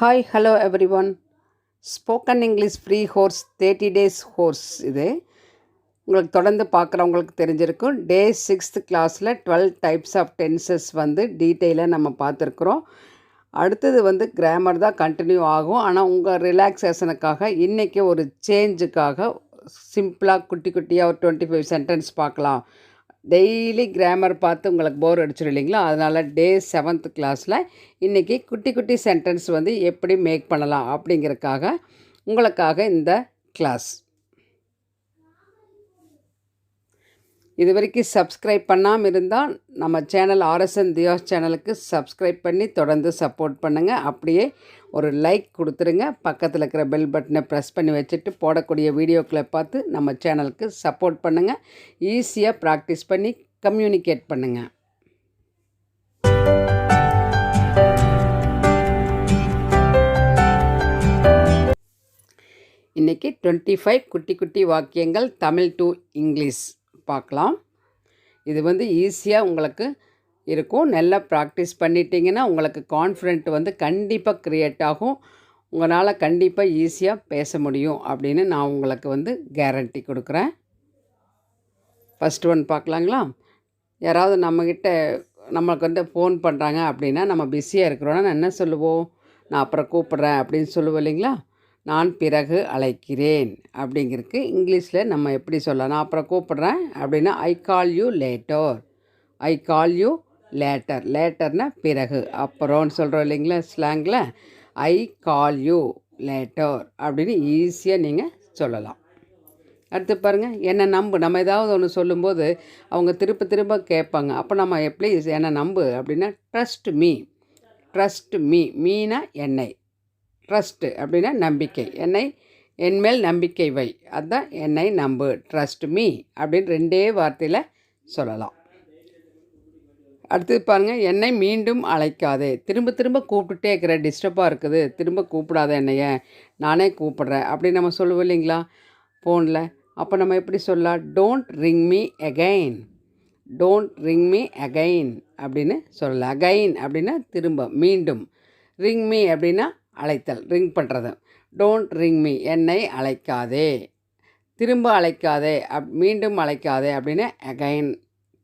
Hi hello everyone. Spoken English free course 30 days course இது உங்களுக்கு தொடர்ந்து பார்க்குறவங்களுக்கு தெரிஞ்சிருக்கும். டே 6th கிளாஸில் 12 டைப்ஸ் ஆஃப் டென்சஸ் டீட்டெயிலாக நம்ம பார்த்துருக்குறோம். அடுத்தது கிராமர் தான் கண்டினியூ ஆகும். ஆனால் உங்கள் ரிலாக்ஸேஷனுக்காக இன்றைக்கி ஒரு சேஞ்சுக்காக சிம்பிளாக குட்டி குட்டியாக ஒரு 25 சென்டென்ஸ் பார்க்கலாம். டெய்லி கிராமர் பார்த்து உங்களுக்கு போர் அடிச்சிடும் இல்லைங்களா? அதனால் டே 7th கிளாஸில் இன்றைக்கி குட்டி குட்டி சென்டென்ஸ் எப்படி மேக் பண்ணலாம் அப்படிங்கிறதுக்காக உங்களுக்காக இந்த கிளாஸ். இது வரைக்கும் சப்ஸ்கிரைப் பண்ணாமல் இருந்தால் நம்ம சேனல் Rsn Dhiya சேனலுக்கு சப்ஸ்கிரைப் பண்ணி தொடர்ந்து சப்போர்ட் பண்ணுங்கள். அப்படியே ஒரு லைக் கொடுத்துருங்க. பக்கத்தில் இருக்கிற பெல் பட்டனை ப்ரெஸ் பண்ணி வச்சுட்டு போடக்கூடிய வீடியோக்களை பார்த்து நம்ம சேனலுக்கு சப்போர்ட் பண்ணுங்கள். ஈஸியாக ப்ராக்டிஸ் பண்ணி கம்யூனிகேட் பண்ணுங்கள். இன்றைக்கி 25 குட்டி குட்டி வாக்கியங்கள் தமிழ் டு இங்கிலீஷ் பார்க்கலாம். இது ஈஸியாக உங்களுக்கு இருக்கும். நல்லா ப்ராக்டிஸ் பண்ணிட்டீங்கன்னா உங்களுக்கு கான்ஃபிடென்ட் கண்டிப்பாக க்ரியேட் ஆகும். உங்களால் கண்டிப்பாக ஈஸியாக பேச முடியும் அப்படின்னு நான் உங்களுக்கு கேரண்டி கொடுக்குறேன். ஃபஸ்ட் ஒன் பார்க்கலாங்களா? யாராவது நம்மளுக்கு ஃபோன் பண்ணுறாங்க அப்படின்னா நம்ம பிஸியாக இருக்கிறோன்னா நான் என்ன சொல்லுவோம்? நான் அப்புறம் கூப்பிட்றேன் அப்படின்னு சொல்லுவோம் இல்லைங்களா? நான் பிறகு அழைக்கிறேன் அப்படிங்கிறதுக்கு இங்கிலீஷில் நம்ம எப்படி சொல்லலாம்? நான் அப்புறம் கூப்பிட்றேன் அப்படின்னா I call you later. I call you later. லேட்டர்னால் பிறகு, அப்புறம்னு சொல்கிறோம் இல்லைங்களா ஸ்லாங்கில். ஐ கால் யூ லேட்டர் அப்படின்னு ஈஸியாக நீங்கள் சொல்லலாம். அடுத்து பாருங்கள், என்னை நம்பு. நம்ம ஏதாவது ஒன்று சொல்லும்போது அவங்க திரும்ப திரும்ப கேட்பாங்க. அப்போ நம்ம ப்ளீஸ் என்னை நம்பு அப்படின்னா trust me. Trust me. Meena என்னை. ட்ரஸ்ட்டு அப்படின்னா நம்பிக்கை. என்மேல் நம்பிக்கை வை. அதுதான் என்னை நம்பு. ட்ரஸ்ட் மீ அப்படின்னு 2 வார்த்தையில் சொல்லலாம். அடுத்தது பாருங்கள், என்னை மீண்டும் அழைக்காதே. திரும்ப திரும்ப கூப்பிட்டுட்டே இருக்கிற, டிஸ்டர்பாக இருக்குது, திரும்ப கூப்பிடாத என்னைய, நானே கூப்பிட்றேன் அப்படின்னு நம்ம சொல்லுவோம் இல்லைங்களா ஃபோனில். அப்போ நம்ம எப்படி சொல்லலாம்? Don't ring me again. Don't ring me again அப்படின்னு சொல்லலாம். அகைன் அப்படின்னா திரும்ப, மீண்டும். ரிங் மீ அப்படின்னா அழைத்தல், ரிங் பண்ணுறது. டோன்ட் ரிங் மீ, என்னை அழைக்காதே. திரும்ப அழைக்காதே, மீண்டும் அழைக்காதே அப்படின்னு அகைன்.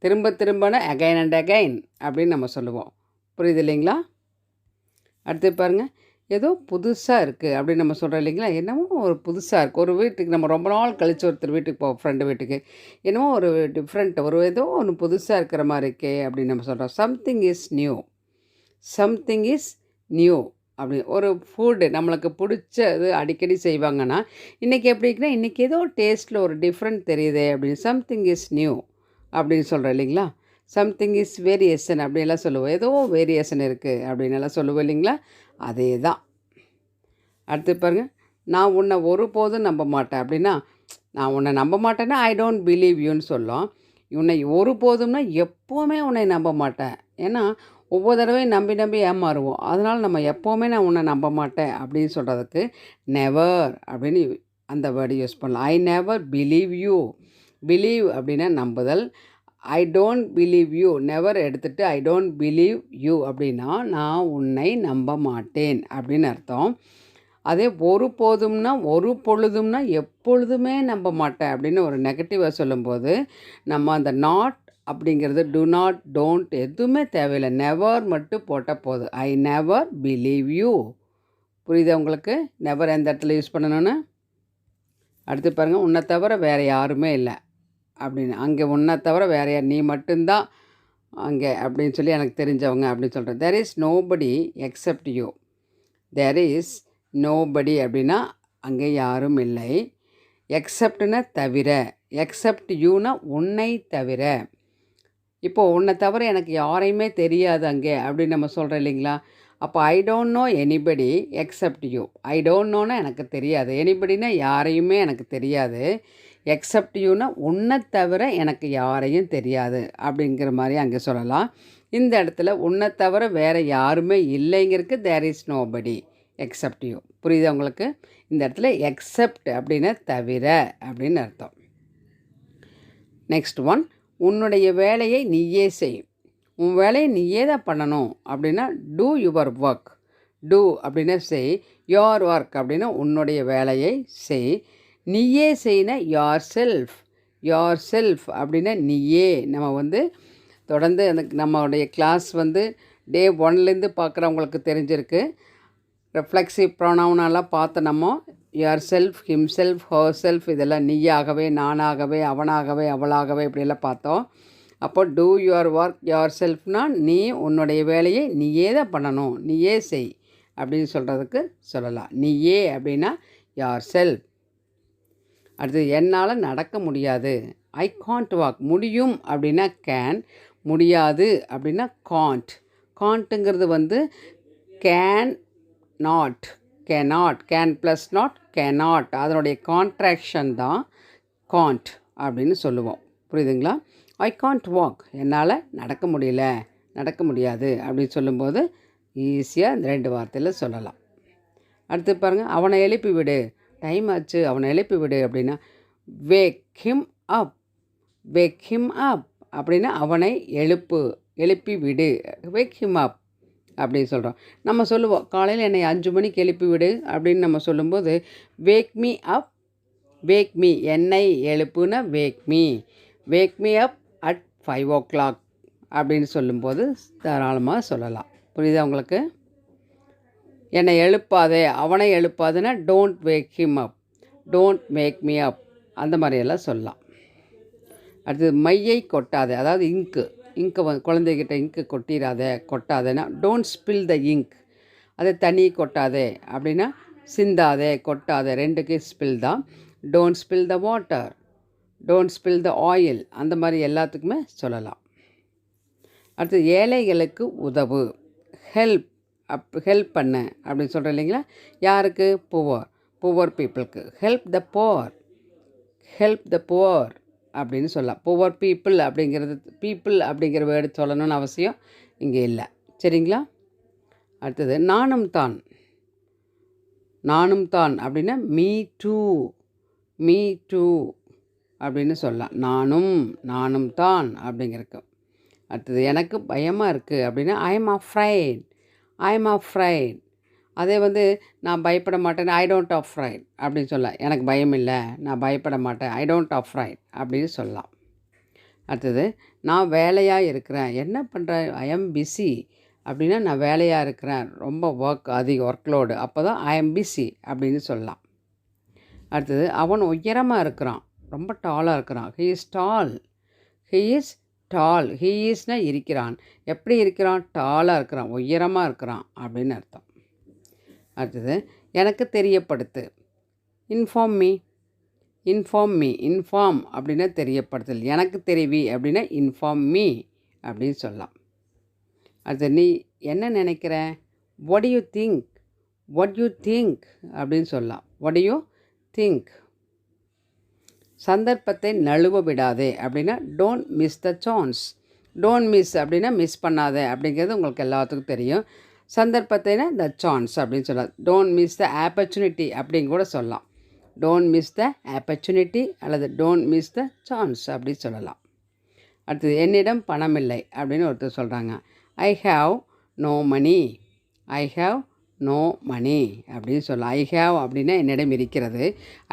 திரும்ப திரும்பனா அகைன் அண்ட் அகைன் அப்படின்னு நம்ம சொல்லுவோம். புரியுது இல்லைங்களா? அடுத்து பாருங்கள், ஏதோ புதுசாக இருக்குது அப்படின்னு நம்ம சொல்கிறோம் இல்லைங்களா? என்னமோ ஒரு புதுசாக இருக்குது. ஒரு வீட்டுக்கு நம்ம ரொம்ப நாள் கழித்து ஒருத்தர் வீட்டுக்கு போவோம், ஃப்ரெண்டு வீட்டுக்கு. என்னமோ ஒரு டிஃப்ரெண்ட், ஏதோ ஒன்று புதுசாக இருக்கிற மாதிரி இருக்கே அப்படின்னு நம்ம சொல்கிறோம். Something is new. Something is new அப்படி. ஒரு ஃபுட்டு நம்மளுக்கு பிடிச்சது அடிக்கடி செய்வாங்கன்னா இன்றைக்கி எப்படி இருக்குன்னா இன்றைக்கி ஏதோ டேஸ்ட்டில் ஒரு டிஃப்ரெண்ட் தெரியுது அப்படின்னு. சம்திங் இஸ் நியூ அப்படின்னு சொல்கிறோம் இல்லைங்களா? சம்திங் இஸ் வேரியேஷன் அப்படின்லாம் சொல்லுவோம். ஏதோ வேரியேஷன் இருக்குது அப்படின்னு எல்லாம் சொல்லுவோம் இல்லைங்களா? அதே தான். அடுத்து பாருங்கள், நான் உன்னை ஒருபோதும் நம்ப மாட்டேன் அப்படின்னா, நான் உன்னை நம்ப மாட்டேன்னா ஐ டோன்ட் பிலீவ் யூன்னு சொல்லும். உன்னை ஒருபோதும்னா எப்போவுமே உன்னை நம்ப மாட்டேன். ஏன்னா ஒவ்வொரு தடவையும் நம்பி நம்பி ஏமாறுவோம். அதனால் நம்ம எப்போவுமே நான் உன்னை நம்ப மாட்டேன் அப்படின்னு சொல்கிறதுக்கு நெவர் அப்படின்னு அந்த வேர்டு யூஸ் பண்ணலாம். I never believe you. Believe அப்படின்னா நம்புதல். I don't believe you, never எடுத்துகிட்டு ஐ டோன்ட் பிலீவ் யூ அப்படின்னா நான் உன்னை நம்ப மாட்டேன் அப்படின்னு அர்த்தம். அதே ஒருபோதும்னா, ஒரு பொழுதும்னா எப்பொழுதுமே நம்ப மாட்டேன் அப்படின்னு ஒரு நெகட்டிவாக சொல்லும்போது நம்ம அந்த நாட் அப்படிங்கிறது டு நாட், டோன்ட் எதுவுமே தேவையில்லை. நெவர் மட்டும் போட்டால் போதும். ஐ நெவர் பிலீவ் யூ. புரியுதா உங்களுக்கு? நெவர் எந்த இடத்துல யூஸ் பண்ணணும்னு. அடுத்து பாருங்கள், உன்னை தவிர வேறு யாருமே இல்லை அப்படின்னு. அங்கே உன்னை தவிர வேறு யார், நீ மட்டும்தான் அங்கே அப்படின்னு சொல்லி எனக்கு தெரிஞ்சவங்க அப்படின்னு சொல்கிறேன். There is nobody except you. There is nobody அப்படின்னா அங்கே யாரும் இல்லை. எக்ஸப்ட்னா தவிர. எக்ஸப்ட் யூனா உன்னை தவிர. இப்போது உன்னை தவிர எனக்கு யாரையுமே தெரியாது அங்கே அப்படின்னு நம்ம சொல்கிறோம் இல்லைங்களா? அப்போ I don't know anybody except you. I don't நோன்னா எனக்கு தெரியாது. எனிபடினா யாரையுமே எனக்கு தெரியாது. எக்ஸப்ட் யூனா உன்னை தவிர எனக்கு யாரையும் தெரியாது அப்படிங்கிற மாதிரி அங்கே சொல்லலாம். இந்த இடத்துல உன்னை தவிர வேறு யாருமே இல்லைங்கிறதுக்கு there is nobody except you. புரியுதா உங்களுக்கு? இந்த இடத்துல எக்ஸப்ட் அப்படின்னா தவிர அப்படின்னு அர்த்தம். நெக்ஸ்ட் ஒன், உன்னுடைய வேலையை நீயே செய். உன் வேலையை நீயே தான் பண்ணணும் அப்படின்னா டூ யுவர் ஒர்க். டூ அப்படின்னா செய், யோர் ஒர்க் அப்படின்னா உன்னுடைய வேலையை செய், நீயே செய்யினா யோர் செல்ஃப், யோர் செல்ஃப் அப்படின்னா நீயே. நம்ம வந்து தொடர்ந்து நம்மளுடைய கிளாஸ் வந்து டே 1லேருந்து பார்க்குறவங்களுக்கு தெரிஞ்சிருக்கு. ரெஃப்ளெக்சிவ் ப்ரொனவுனெல்லாம் பார்த்து நம்ம your self, him self, her self இதெல்லாம் நீயாகவே, நானாகவே, அவனாகவே, அவளாகவே இப்படியெல்லாம் பார்த்தோம். அப்போ டூ யுவர் ஒர்க் யுவர் செல்ஃப்னா நீ உன்னுடைய வேலையை நீயே தான் பண்ணணும், நீயே செய் அப்படின்னு சொல்கிறதுக்கு சொல்லலாம். நீயே அப்படின்னா யுவர் செல்ஃப். அடுத்து என்னால் நடக்க முடியாது, ஐ காண்ட் வாக். முடியும் அப்படின்னா கேன், முடியாது அப்படின்னா காண்ட். காண்ட்டுங்கிறது வந்து can not, cannot, can plus not cannot, அதனுடைய கான்ட்ராக்ஷன் தான் காண்ட் அப்படின்னு சொல்லுவோம். புரியுதுங்களா? ஐ காண்ட் வாக், என்னால் நடக்க முடியல, நடக்க முடியாது அப்படின்னு சொல்லும்போது ஈஸியாக இந்த 2 வார்த்தையில் சொல்லலாம். அடுத்து பாருங்கள், அவனை எழுப்பி விடு, டைம் ஆச்சு அவனை எழுப்பி விடு அப்படின்னா வேக் ஹிம் அப், வேக் ஹிம் அப் அப்படின்னா அவனை எழுப்பி விடு, வேக் ஹிம் அப் அப்படின்னு சொல்கிறோம். நம்ம சொல்லுவோம் காலையில் என்னை 5 மணிக்கு எழுப்பி விடு அப்படின்னு நம்ம சொல்லும்போது wake me up, wake me என்னை எழுப்புனா wake me up at 5 o'clock அப்படின்னு சொல்லும்போது தாராளமாக சொல்லலாம். புரியுதா உங்களுக்கு? என்னை எழுப்பாதே, அவனை எழுப்பாதுன்னா don't wake him up, don't make me up, அந்த மாதிரியெல்லாம் சொல்லலாம். அடுத்து மையை கொட்டாதே, அதாவது இங்கு குழந்தைகிட்ட இங்கு கொட்டாதேன்னா டோன்ட் ஸ்பில் த இங்க். அதை தண்ணி கொட்டாதே அப்படின்னா சிந்தாதே, கொட்டாதே, 2க்கு ஸ்பில் தான். Don't spill the water, don't spill the oil, அந்த மாதிரி எல்லாத்துக்குமே சொல்லலாம். அடுத்து ஏழைகளுக்கு உதவு, ஹெல்ப் பண்ணு அப்படின்னு சொல்கிறேன் இல்லைங்களா? யாருக்கு? புவர் பீப்புளுக்கு. ஹெல்ப் த புவர் அப்படின்னு சொல்லலாம். புவர் பீப்புள் அப்படிங்கிற வேர்டு சொல்லணும்னு அவசியம் இங்கே இல்லை. சரிங்களா? அடுத்தது நானும் தான் அப்படின்னா மீ டூ அப்படின்னு சொல்லலாம். நானும் தான் அப்படிங்கிறக்கு. அடுத்தது எனக்கு பயமாக இருக்குது அப்படின்னா ஐ எம் அஃப்ரைட். அதே வந்து நான் பயப்பட மாட்டேன், ஐ டோன்ட் அஃப்ரைட் அப்படின்னு சொல்லலாம். எனக்கு பயம் இல்லை, நான் பயப்பட மாட்டேன், ஐ டோன்ட் அஃப்ரைட் அப்படின்னு சொல்லலாம். அடுத்தது நான் வேலையாக இருக்கிறேன், என்ன பண்ணுறேன், ஐ எம் பிஸி அப்படின்னா நான் வேலையாக இருக்கிறேன், ரொம்ப ஒர்க்லோடு, அப்போ தான் ஐ எம் பிஸி அப்படின்னு சொல்லலாம். அடுத்தது அவன் உயரமாக இருக்கிறான், ரொம்ப டாலாக இருக்கிறான், ஹீ இஸ் டால், ஹீ இஸ்னால் இருக்கிறான். எப்படி இருக்கிறான்? டாலாக இருக்கிறான், உயரமாக இருக்கிறான் அப்படின்னு அர்த்தம். அடுத்தது எனக்கு தெரியப்படுத்து, இன்ஃபார்ம் அப்படின்னா தெரியப்படுத்தல், எனக்கு தெரிவி அப்படின்னா இன்ஃபார்ம் மீ அப்படின்னு சொல்லலாம். அடுத்து நீ என்ன நினைக்கிற, what do you think அப்படின்னு சொல்லலாம். what do you think. சந்தர்ப்பத்தை நழுவ விடாதே அப்படின்னா don't miss the chance. Don't miss அப்படின்னா மிஸ் பண்ணாதே அப்படிங்கிறது உங்களுக்கு எல்லாத்துக்கும் தெரியும். சந்தர்ப்பத்தைனா த சான்ஸ் அப்படின்னு சொல்லலாம். டோன்ட் மிஸ் த ஆப்பர்ச்சுனிட்டி அப்படின்னு கூட சொல்லலாம். டோன்ட் மிஸ் த ஆப்பர்ச்சுனிட்டி அல்லது டோன்ட் மிஸ் த சான்ஸ் அப்படின்னு சொல்லலாம். அடுத்தது என்னிடம் பணம் இல்லை அப்படின்னு ஒருத்தர் சொல்கிறாங்க. ஐ ஹாவ் நோ மணி அப்படின்னு சொல்லலாம். ஐ ஹாவ் அப்படின்னா என்னிடம் இருக்கிறது,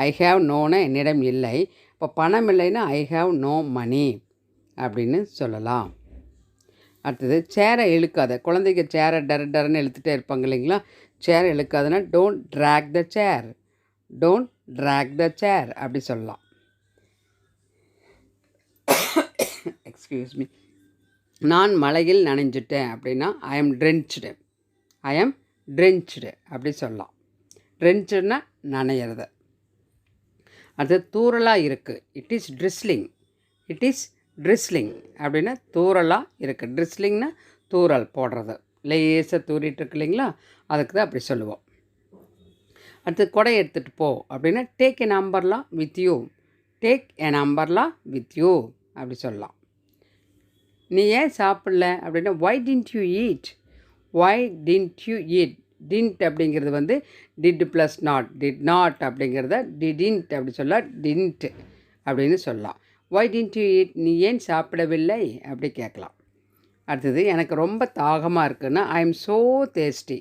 ஐ ஹாவ் நோனா என்னிடம் இல்லை. இப்போ பணம் இல்லைன்னா ஐ ஹாவ் நோ மணி அப்படின்னு சொல்லலாம். அடுத்தது சேரை இழுக்காத, குழந்தைங்க சேரை டர்ன்னு இழுத்துட்டே இருப்பாங்க இல்லைங்களா? சேரை இழுக்காதுன்னா டோன்ட் ட்ராக் த சேர் அப்படி சொல்லலாம். Excuse me. நான் மழையில் நனைஞ்சிட்டேன் அப்படின்னா ஐ எம் ட்ரென்ச்டு அப்படி சொல்லலாம். ட்ரென்ச்சுன்னா நனையிறது. அது தூறலாக இருக்குது, இட் இஸ் ட்ரிஸ்லிங் அப்படின்னா தூறலாக இருக்குது. ட்ரிஸ்லிங்னா தூறல் போடுறது, லேசாக தூரிட்டு இருக்கு இல்லைங்களா, அதுக்கு தான் அப்படி சொல்லுவோம். அடுத்து கொடை எடுத்துகிட்டு போ அப்படின்னா take N umbrella with you அப்படி சொல்லலாம். நீ ஏன் சாப்பிடல அப்படின்னா why didn't you eat. didn't அப்படிங்கிறது வந்து did ப்ளஸ் did not அப்படிங்கிறத didn't அப்படி சொல்ல didn't அப்படின்னு சொல்லலாம். why didn't you eat, நீ ஏன் சாப்பிடவில்லை அப்படி கேட்கலாம். அடுத்தது எனக்கு ரொம்ப தாகமாக இருக்குன்னா ஐ எம் ஸோ தேஸ்டி.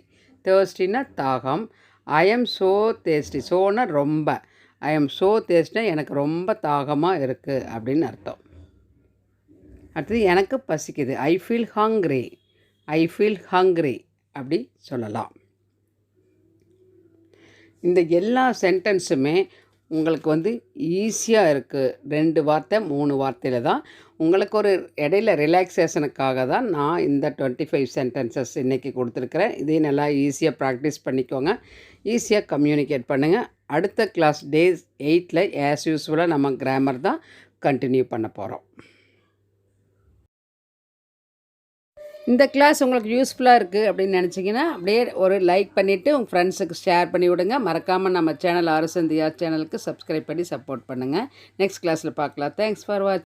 தேர்ஸ்டினா தாகம். I am so thirsty. ஸோனா ரொம்ப. ஐ எம் ஸோ தேர்ஸ்டினா எனக்கு ரொம்ப தாகமாக இருக்குது அப்படின்னு அர்த்தம். அடுத்தது எனக்கு பசிக்குது. I feel hungry. I feel hungry அப்படி சொல்லலாம். இந்த எல்லா சென்டென்ஸுமே உங்களுக்கு வந்து ஈஸியாக இருக்குது. 2 வார்த்தை 3 வார்த்தையில் தான். உங்களுக்கு ஒரு இடையில ரிலாக்ஸேஷனுக்காக தான் நான் இந்த 25 சென்டென்சஸ் இன்றைக்கி கொடுத்துருக்குறேன். இதையும் நல்லா ஈஸியாக ப்ராக்டிஸ் பண்ணிக்கோங்க. ஈஸியாக கம்யூனிகேட் பண்ணுங்கள். அடுத்த கிளாஸ் டே 8ல் ஆஸ் யூஸ்வலாக நம்ம கிராமர் தான் கண்டினியூ பண்ண போகிறோம். இந்த கிளாஸ் உங்களுக்கு யூஸ்ஃபுல்லாக இருக்குது அப்படின்னு நினச்சிங்கன்னா அப்படியே ஒரு லைக் பண்ணிவிட்டு உங்கள் ஃப்ரெண்ட்ஸுக்கு ஷேர் பண்ணி விடுங்க. மறக்காமல் நம்ம சேனல் RSN Dhiya சேனலுக்கு சப்ஸ்கிரைப் பண்ணி சப்போர்ட் பண்ணுங்கள். நெக்ஸ்ட் கிளாஸில் பார்க்கலாம். தேங்க்ஸ் ஃபார் வாட்சிங்.